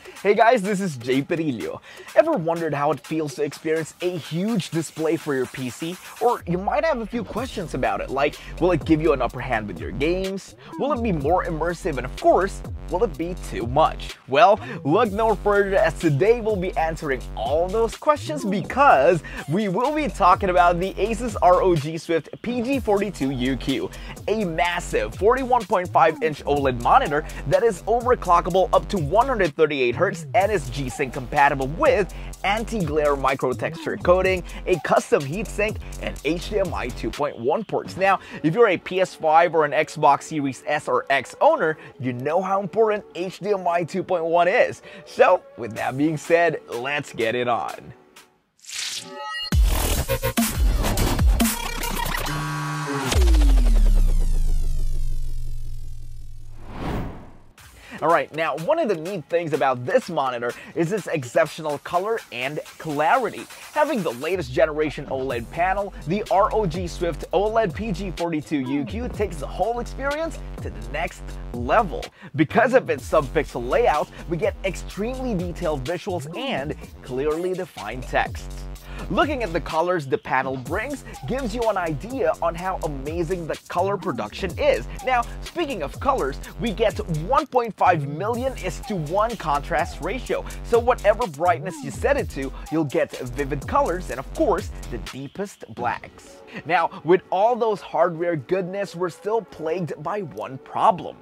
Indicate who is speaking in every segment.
Speaker 1: Hey guys, this is Jay Perillo. Ever wondered how it feels to experience a huge display for your PC? Or you might have a few questions about it, like will it give you an upper hand with your games? Will it be more immersive? And of course, will it be too much? Well, look no further as today we'll be answering all those questions because we will be talking about the ASUS ROG Swift PG42UQ, a massive 41.5-inch OLED monitor that is overclockable up to 138Hz and is G-Sync compatible with anti-glare microtexture coating, a custom heatsink, and HDMI 2.1 ports. Now, if you're a PS5 or an Xbox Series S or X owner, you know how important HDMI 2.1 is. So, with that being said, let's get it on. Alright, now one of the neat things about this monitor is its exceptional color and clarity. Having the latest generation OLED panel, the ROG Swift OLED PG42UQ takes the whole experience to the next level. Because of its sub-pixel layout, we get extremely detailed visuals and clearly defined text. Looking at the colors the panel brings gives you an idea on how amazing the color production is. Now, speaking of colors, we get 1.5 million to 1 contrast ratio, so whatever brightness you set it to, you'll get vivid colors and of course, the deepest blacks. Now, with all those hardware goodness, we're still plagued by one problem: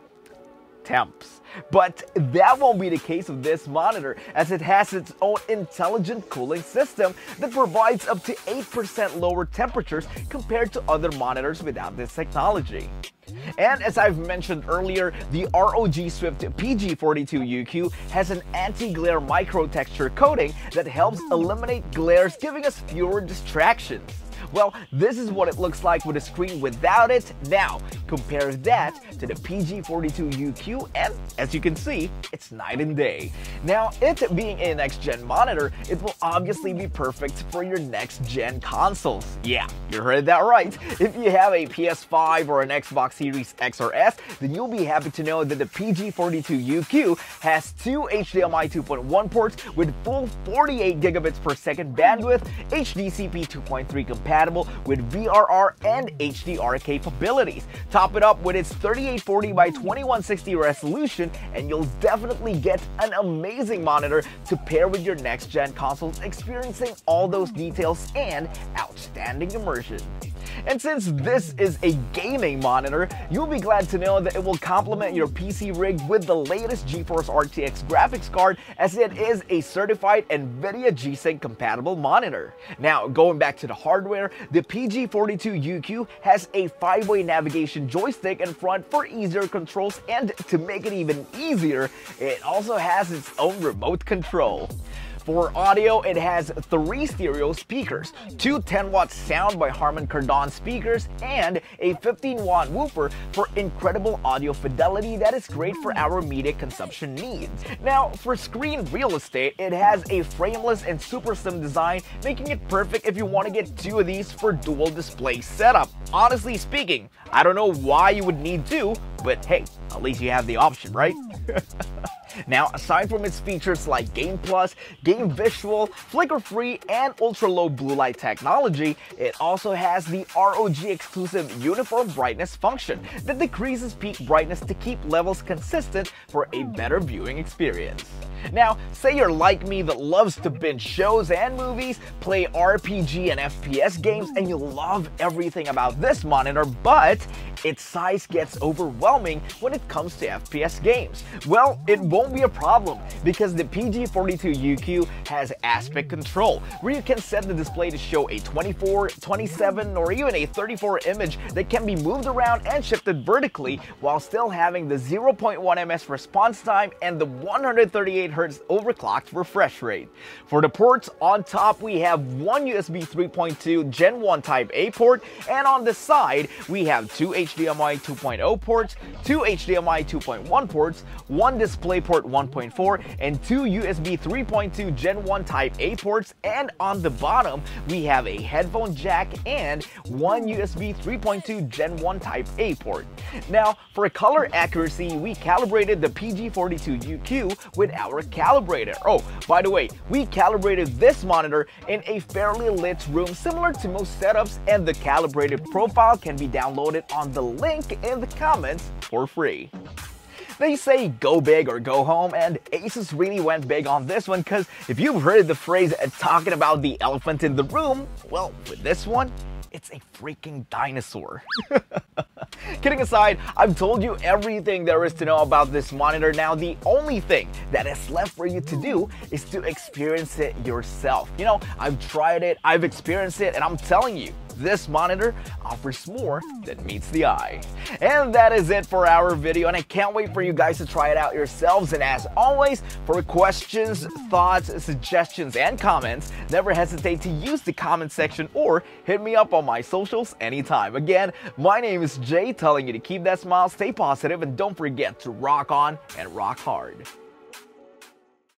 Speaker 1: temps. But that won't be the case with this monitor, as it has its own intelligent cooling system that provides up to 8% lower temperatures compared to other monitors without this technology. And as I've mentioned earlier, the ROG Swift PG42UQ has an anti-glare microtexture coating that helps eliminate glares, giving us fewer distractions. Well, this is what it looks like with a screen without it. Now, compare that to the PG42UQ and as you can see, it's night and day. Now, it being a next-gen monitor, it will obviously be perfect for your next-gen consoles. Yeah, you heard that right. If you have a PS5 or an Xbox Series X or S, then you'll be happy to know that the PG42UQ has 2 HDMI 2.1 ports with full 48 gigabits per second bandwidth, HDCP 2.3 compatible with VRR and HDR capabilities. Top it up with its 3840 by 2160 resolution and you'll definitely get an amazing monitor to pair with your next-gen consoles, experiencing all those details and outstanding immersion. And since this is a gaming monitor, you'll be glad to know that it will complement your PC rig with the latest GeForce RTX graphics card, as it is a certified NVIDIA G-Sync compatible monitor. Now, going back to the hardware, the PG42UQ has a 5-way navigation joystick in front for easier controls, and to make it even easier, it also has its own remote control. For audio, it has 3 stereo speakers, 2 10-watt sound by Harman Kardon speakers, and a 15-watt woofer for incredible audio fidelity that is great for our media consumption needs. Now, for screen real estate, it has a frameless and super slim design, making it perfect if you want to get 2 of these for dual display setup. Honestly speaking, I don't know why you would need 2, but hey, at least you have the option, right? Now, aside from its features like Game Plus, Game Visual, flicker-free, and ultra-low blue light technology, it also has the ROG exclusive uniform brightness function that decreases peak brightness to keep levels consistent for a better viewing experience. Now, say you're like me that loves to binge shows and movies, play RPG and FPS games, and you love everything about this monitor, but its size gets overwhelming when it comes to FPS games. Well, it won't be a problem because the PG42UQ has aspect control, where you can set the display to show a 24, 27, or even a 34 image that can be moved around and shifted vertically while still having the 0.1 ms response time and the 138Hz overclocked refresh rate. For the ports, on top we have one USB 3.2 Gen 1 Type A port, and on the side we have 2 HDMI 2.0 ports, 2 HDMI 2.1 ports, 1 DisplayPort 1.4, and 2 USB 3.2 Gen 1 Type A ports, and on the bottom we have a headphone jack and 1 USB 3.2 Gen 1 Type A port. Now, for color accuracy, we calibrated the PG42UQ with our or calibrated. Oh, by the way, we calibrated this monitor in a fairly lit room similar to most setups, and the calibrated profile can be downloaded on the link in the comments for free. They say go big or go home, and ASUS really went big on this one, because if you've heard the phrase talking about the elephant in the room, well, with this one, it's a freaking dinosaur. Kidding aside, I've told you everything there is to know about this monitor. Now, the only thing that is left for you to do is to experience it yourself. You know, I've tried it, I've experienced it, and I'm telling you, this monitor offers more than meets the eye. And that is it for our video, and I can't wait for you guys to try it out yourselves. And as always, for questions, thoughts, suggestions, and comments, never hesitate to use the comment section or hit me up on my socials anytime. Again, my name is Jay, telling you to keep that smile, stay positive, and don't forget to rock on and rock hard.